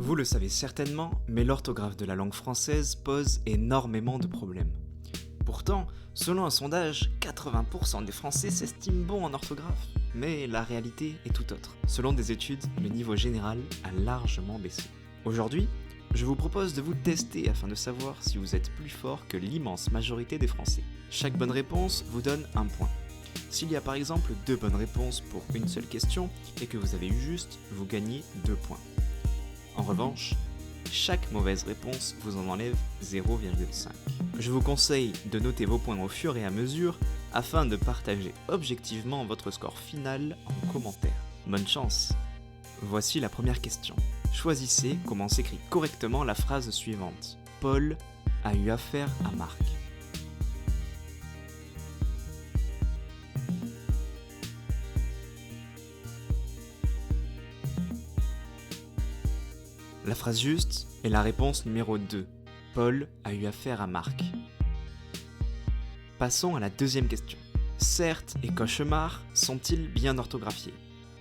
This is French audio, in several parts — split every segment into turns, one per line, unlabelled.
Vous le savez certainement, mais l'orthographe de la langue française pose énormément de problèmes. Pourtant, selon un sondage, 80% des Français s'estiment bons en orthographe. Mais la réalité est tout autre. Selon des études, le niveau général a largement baissé. Aujourd'hui, je vous propose de vous tester afin de savoir si vous êtes plus fort que l'immense majorité des Français. Chaque bonne réponse vous donne un point. S'il y a par exemple 2 bonnes réponses pour une seule question et que vous avez eu juste, vous gagnez 2 points. En revanche, chaque mauvaise réponse vous en enlève 0,5. Je vous conseille de noter vos points au fur et à mesure afin de partager objectivement votre score final en commentaire. Bonne chance! Voici la première question. Choisissez comment s'écrit correctement la phrase suivante. Paul a eu affaire à Marc. La phrase juste est la réponse numéro 2. Paul a eu affaire à Marc. Passons à la deuxième question. Certes et cauchemar sont-ils bien orthographiés?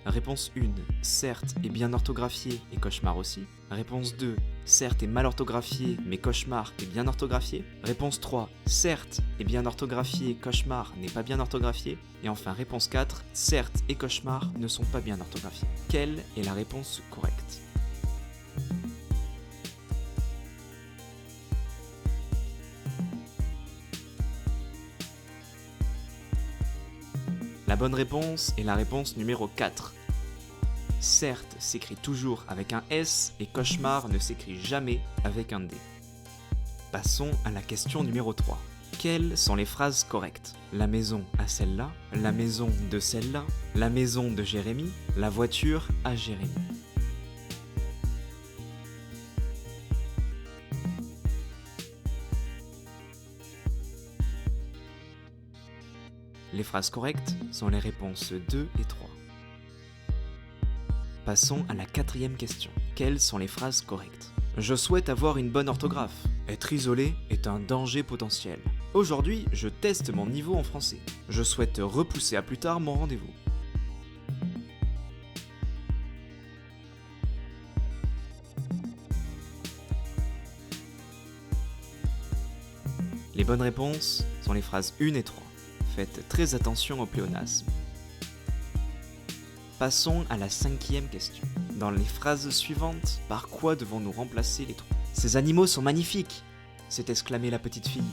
Réponse 1. Certes et bien orthographié et cauchemar aussi. Réponse 2. Certes et mal orthographié mais cauchemar est bien orthographié. Réponse 3. Certes et bien orthographié, cauchemar n'est pas bien orthographié. Et enfin réponse 4. Certes et cauchemar ne sont pas bien orthographiés. Quelle est la réponse correcte? La bonne réponse est la réponse numéro 4. Certes s'écrit toujours avec un S et cauchemar ne s'écrit jamais avec un D. Passons à la question numéro 3. Quelles sont les phrases correctes? La maison à celle-là, la maison de celle-là, la maison de Jérémy, la voiture à Jérémy. Les phrases correctes sont les réponses 2 et 3. Passons à la quatrième question. Quelles sont les phrases correctes? Je souhaite avoir une bonne orthographe. Être isolé est un danger potentiel. Aujourd'hui, je teste mon niveau en français. Je souhaite repousser à plus tard mon rendez-vous. Les bonnes réponses sont les phrases 1 et 3. Faites très attention au pléonasme. Passons à la cinquième question. Dans les phrases suivantes, par quoi devons-nous remplacer les trous? Ces animaux sont magnifiques, s'est exclamée la petite fille.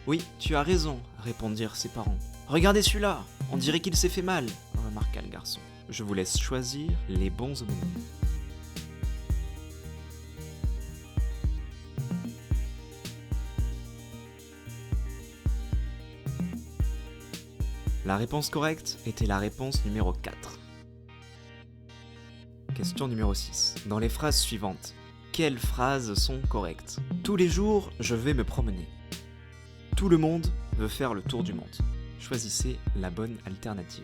Oui, tu as raison, répondirent ses parents. Regardez celui-là, on dirait qu'il s'est fait mal, remarqua le garçon. Je vous laisse choisir les bons homonymes. La réponse correcte était la réponse numéro 4. Question numéro 6. Dans les phrases suivantes, quelles phrases sont correctes? Tous les jours, je vais me promener. Tout le monde veut faire le tour du monde. Choisissez la bonne alternative.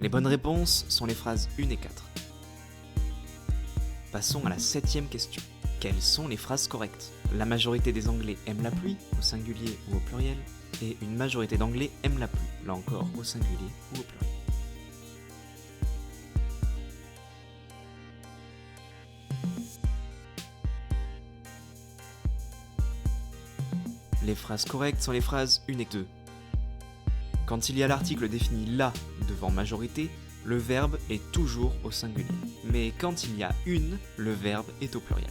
Les bonnes réponses sont les phrases 1 et 4. Passons à la 7e question. Quelles sont les phrases correctes? La majorité des Anglais aiment la pluie, au singulier ou au pluriel, et une majorité d'Anglais aiment la pluie, là encore au singulier ou au pluriel. Les phrases correctes sont les phrases 1 et 2. Quand il y a l'article défini la devant majorité, le verbe est toujours au singulier. Mais quand il y a une, le verbe est au pluriel.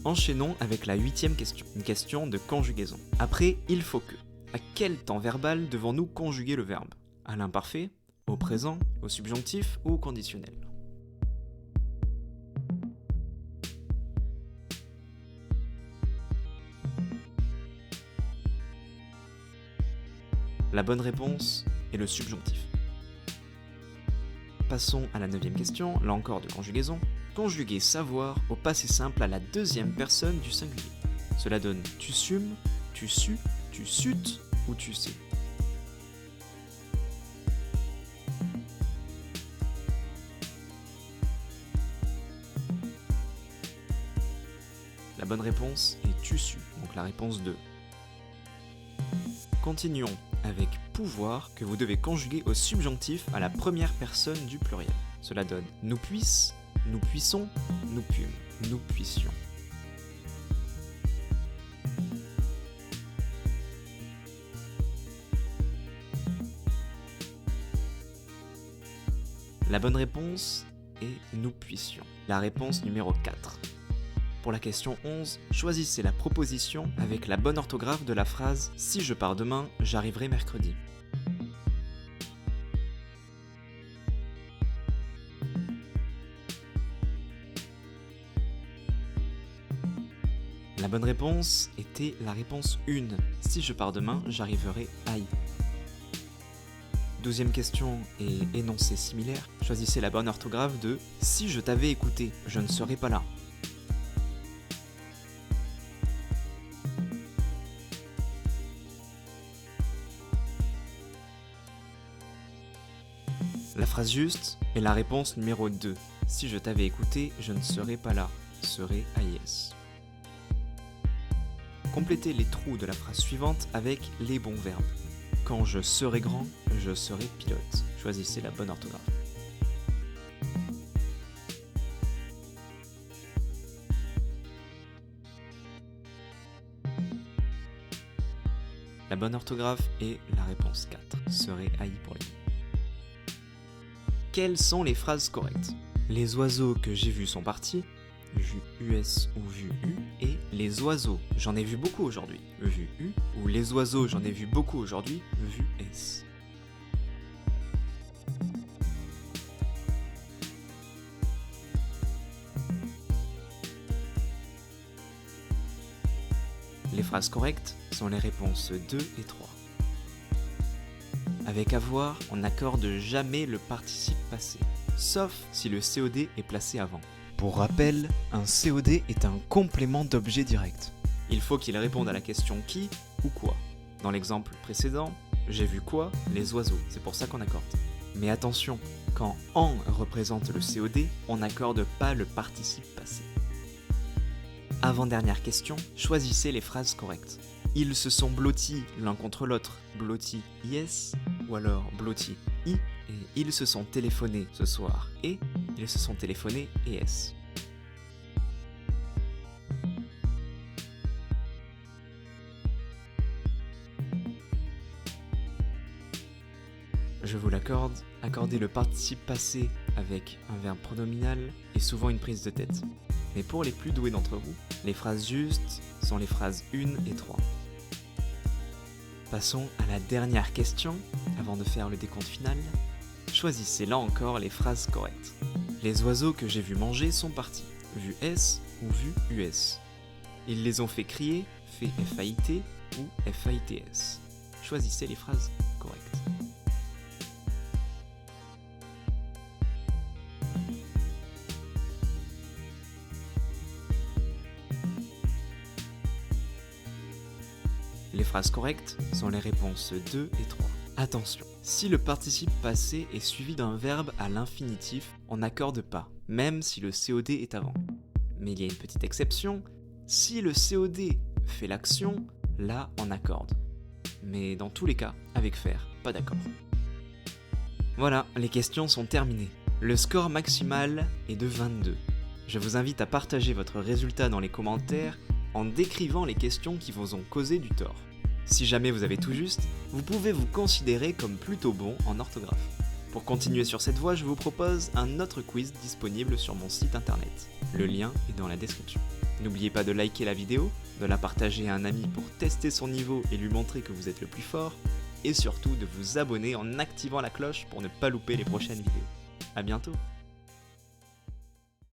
Enchaînons avec la 8e question, une question de conjugaison. Après, il faut que. À quel temps verbal devons-nous conjuguer le verbe? À l'imparfait, au présent, au subjonctif ou au conditionnel? La bonne réponse est le subjonctif. Passons à la 9e question, là encore de conjugaison. Conjuguer savoir au passé simple à la 2e personne du singulier. Cela donne tu sumes, tu sus, tu sutes ou tu sais. La bonne réponse est tu sus, donc la réponse 2. Continuons avec pouvoir que vous devez conjuguer au subjonctif à la première personne du pluriel. Cela donne nous puisse, nous puissons, nous pûmes, nous puissions. La bonne réponse est nous puissions. La réponse numéro 4. Pour la question 11, choisissez la proposition avec la bonne orthographe de la phrase « Si je pars demain, j'arriverai mercredi ». La bonne réponse était la réponse 1. Si je pars demain, j'arriverai aïe. 12e question et énoncé similaire. Choisissez la bonne orthographe de « Si je t'avais écouté, je ne serais pas là ». La phrase juste est la réponse numéro 2. Si je t'avais écouté, je ne serais pas là. Serait AIS. Complétez les trous de la phrase suivante avec les bons verbes. Quand je serai grand, je serai pilote. Choisissez la bonne orthographe. La bonne orthographe est la réponse 4. Serait haï pour les. Quelles sont les phrases correctes? Les oiseaux que j'ai vus sont partis, vu US ou vu U, et les oiseaux, j'en ai vu beaucoup aujourd'hui, vu U, ou les oiseaux, j'en ai vu beaucoup aujourd'hui, vu S. Les phrases correctes sont les réponses 2 et 3. Avec avoir, on n'accorde jamais le participe passé, sauf si le COD est placé avant. Pour rappel, un COD est un complément d'objet direct. Il faut qu'il réponde à la question qui ou quoi. Dans l'exemple précédent, j'ai vu quoi? Les oiseaux, c'est pour ça qu'on accorde. Mais attention, quand en représente le COD, on n'accorde pas le participe passé. Avant-dernière question, choisissez les phrases correctes. Ils se sont blottis l'un contre l'autre, blotti IS, ou alors blotti I, et ils se sont téléphonés ce soir, et ils se sont téléphonés ES. Je vous l'accorde, accorder le participe passé avec un verbe pronominal est souvent une prise de tête. Mais pour les plus doués d'entre vous, les phrases justes sont les phrases 1 et 3. Passons à la dernière question, avant de faire le décompte final. Choisissez là encore les phrases correctes. Les oiseaux que j'ai vus manger sont partis, vu S ou vu US. Ils les ont fait crier, fait FAIT ou FAITS. Choisissez les phrases correctes. Les phrases correctes sont les réponses 2 et 3. Attention, si le participe passé est suivi d'un verbe à l'infinitif, on n'accorde pas, même si le COD est avant. Mais il y a une petite exception, si le COD fait l'action, là on accorde. Mais dans tous les cas, avec faire, pas d'accord. Voilà, les questions sont terminées. Le score maximal est de 22. Je vous invite à partager votre résultat dans les commentaires en décrivant les questions qui vous ont causé du tort. Si jamais vous avez tout juste, vous pouvez vous considérer comme plutôt bon en orthographe. Pour continuer sur cette voie, je vous propose un autre quiz disponible sur mon site internet. Le lien est dans la description. N'oubliez pas de liker la vidéo, de la partager à un ami pour tester son niveau et lui montrer que vous êtes le plus fort, et surtout de vous abonner en activant la cloche pour ne pas louper les prochaines vidéos. À bientôt!